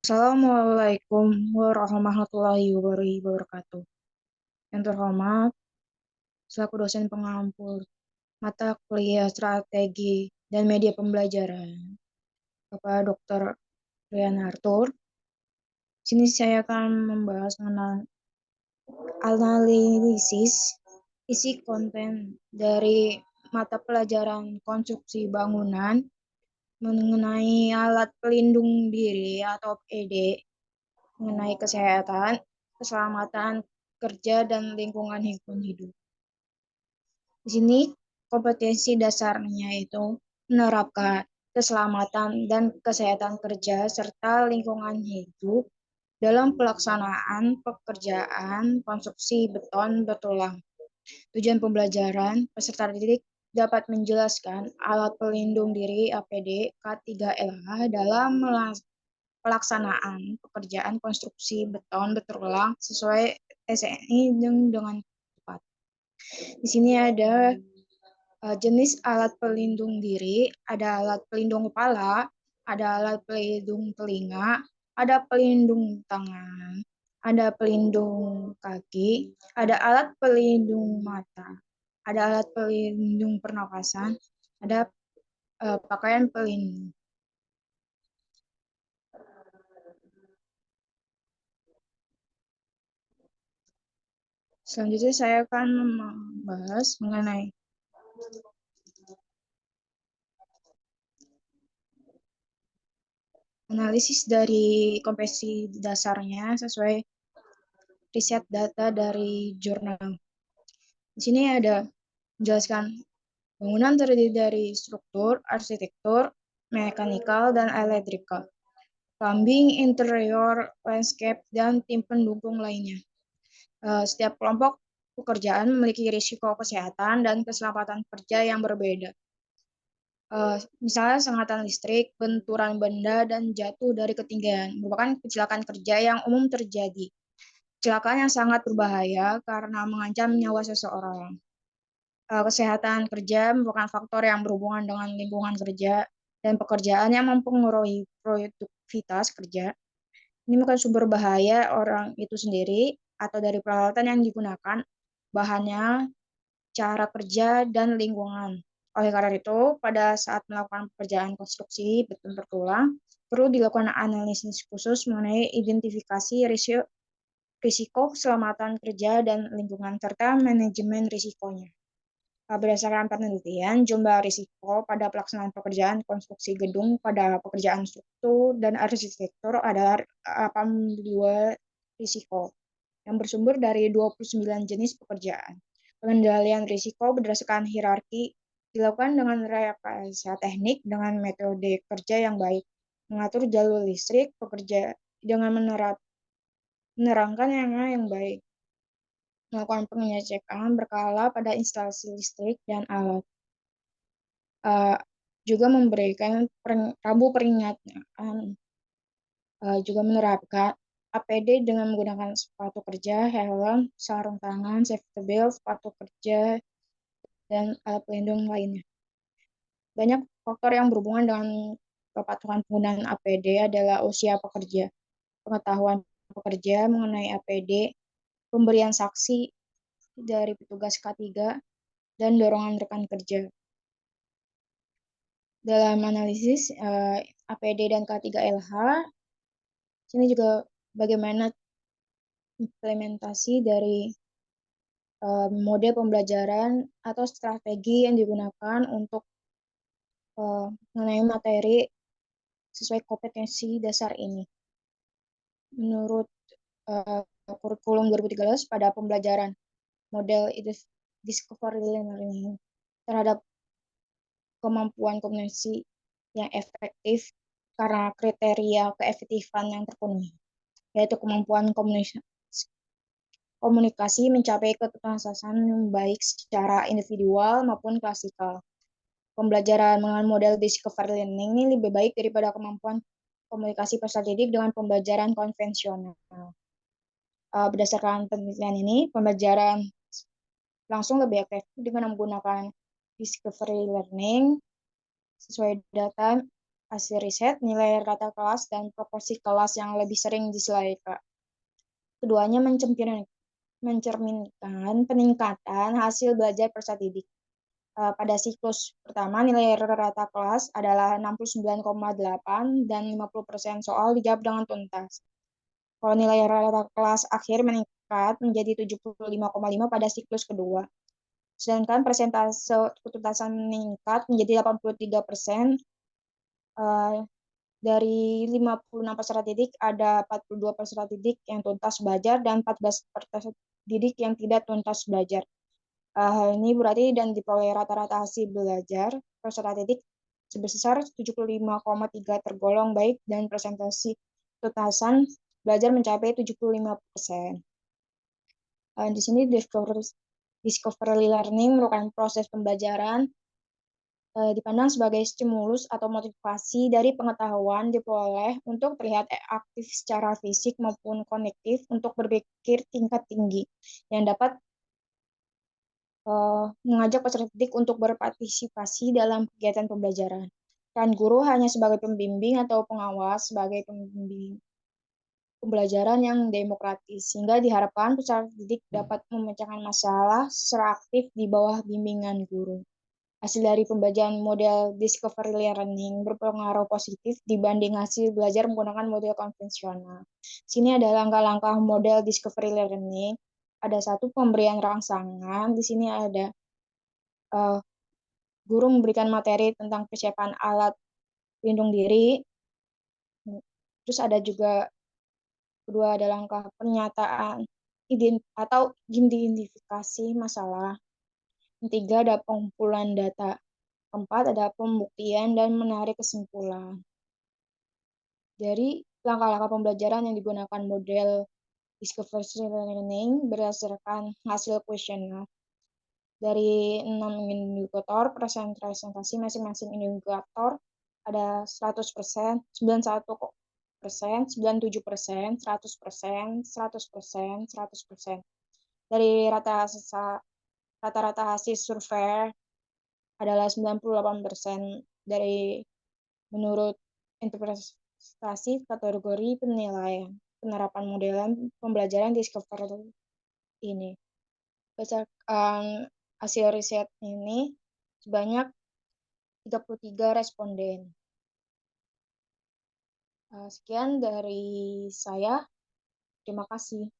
Assalamualaikum warahmatullahi wabarakatuh. Yang terhormat, selaku dosen pengampu mata kuliah strategi dan media pembelajaran, Bapak Dr. Rian Arthur. Sini saya akan membahas mengenai analisis isi konten dari mata pelajaran konstruksi bangunan mengenai alat pelindung diri atau PD, mengenai kesehatan, keselamatan kerja, dan lingkungan hidup. Di sini kompetensi dasarnya itu menerapkan keselamatan dan kesehatan kerja serta lingkungan hidup dalam pelaksanaan pekerjaan konstruksi beton bertulang. Tujuan pembelajaran, peserta didik dapat menjelaskan alat pelindung diri APD K3LH dalam pelaksanaan pekerjaan konstruksi beton berulang sesuai SNI dengan tepat. Di sini ada jenis alat pelindung diri, ada alat pelindung kepala, ada alat pelindung telinga, ada pelindung tangan, ada pelindung kaki, ada alat pelindung mata, ada alat pelindung pernapasan, ada pakaian pelindung. Selanjutnya saya akan membahas mengenai analisis dari kompetensi dasarnya sesuai riset data dari jurnal. Di sini ada menjelaskan bangunan terdiri dari struktur, arsitektur, mekanikal, dan elektrikal, plumbing, interior, landscape, dan tim pendukung lainnya. Setiap kelompok pekerjaan memiliki risiko kesehatan dan keselamatan kerja yang berbeda. Misalnya sengatan listrik, benturan benda, dan jatuh dari ketinggian merupakan kecelakaan kerja yang umum terjadi. Kecelakaan yang sangat berbahaya karena mengancam nyawa seseorang. Kesehatan kerja merupakan faktor yang berhubungan dengan lingkungan kerja dan pekerjaan yang mempengaruhi produktivitas kerja. Ini bukan sumber bahaya orang itu sendiri atau dari peralatan yang digunakan, bahannya, cara kerja, dan lingkungan. Oleh karena itu, pada saat melakukan pekerjaan konstruksi beton bertulang, perlu dilakukan analisis khusus mengenai identifikasi risiko keselamatan kerja dan lingkungan, serta manajemen risikonya. Berdasarkan penelitian, jumlah risiko pada pelaksanaan pekerjaan konstruksi gedung pada pekerjaan struktur dan arsitektur adalah 82 risiko yang bersumber dari 29 jenis pekerjaan. Pengendalian risiko berdasarkan hierarki dilakukan dengan rekayasa teknik dengan metode kerja yang baik, mengatur jalur listrik pekerja dengan menerangkan yang baik, melakukan pengecekan berkala pada instalasi listrik dan alat, juga memberikan rambu peringatan, juga menerapkan APD dengan menggunakan sepatu kerja, helm, sarung tangan, safety belt, sepatu kerja, dan alat pelindung lainnya. Banyak faktor yang berhubungan dengan kepatuhan penggunaan APD adalah usia pekerja, pengetahuan pekerja mengenai APD, pemberian saksi dari petugas K3, dan dorongan rekan kerja. Dalam analisis APD dan K3LH, sini juga bagaimana implementasi dari mode pembelajaran atau strategi yang digunakan untuk mengenai materi sesuai kompetensi dasar ini. Menurut kurikulum 2013 pada pembelajaran model discovery learning terhadap kemampuan komunikasi yang efektif karena kriteria keefektifan yang terpenuhi, yaitu kemampuan komunikasi mencapai ketersamasan yang baik secara individual maupun klasikal. Pembelajaran dengan model discovery learning ini lebih baik daripada kemampuan komunikasi peserta didik dengan pembelajaran konvensional. Berdasarkan penelitian ini, pembelajaran langsung lebih efektif dengan menggunakan discovery learning sesuai data hasil riset, nilai rata kelas, dan proporsi kelas yang lebih sering diselesaikan. Keduanya mencerminkan peningkatan hasil belajar peserta didik. Pada siklus pertama, nilai rata kelas adalah 69,8 dan 50% soal dijawab dengan tuntas. Kalau nilai rata kelas akhir meningkat menjadi 75,5 pada siklus kedua. Sedangkan persentase ketuntasan meningkat menjadi 83%. Dari 56 peserta didik, ada 42 peserta didik yang tuntas belajar dan 14 peserta didik yang tidak tuntas belajar. Hal ini berarti dan diperoleh rata-rata hasil belajar peserta didik sebesar 75,3 tergolong baik dan presentasi tuntasan belajar mencapai 75%. Di sini discovery learning merupakan proses pembelajaran dipandang sebagai stimulus atau motivasi dari pengetahuan diperoleh untuk terlihat aktif secara fisik maupun kognitif untuk berpikir tingkat tinggi yang dapat mengajak peserta didik untuk berpartisipasi dalam kegiatan pembelajaran. Peran guru hanya sebagai pembimbing atau pengawas sebagai pembimbing pembelajaran yang demokratis, sehingga diharapkan peserta didik dapat memecahkan masalah secara aktif di bawah bimbingan guru. Hasil dari pembelajaran model discovery learning berpengaruh positif dibanding hasil belajar menggunakan model konvensional. Sini ada langkah-langkah model discovery learning. Ada satu pemberian rangsangan. Di sini ada guru memberikan materi tentang persiapan alat pelindung diri. Terus ada juga kedua ada langkah pernyataan atau identifikasi masalah. Ketiga ada pengumpulan data. Keempat ada pembuktian dan menarik kesimpulan. Dari langkah-langkah pembelajaran yang digunakan model discovery learning berdasarkan hasil kuesioner. Dari 6 indikator presentasi masing-masing indikator ada 100%, 91%, 97%, 100%, 100%, 100%. Dari rata-rata hasil survei adalah 98% dari menurut interpretasi kategori penilaian penerapan modelan pembelajaran discovery ini. Berdasarkan hasil riset ini sebanyak 33 responden. Sekian dari saya. Terima kasih.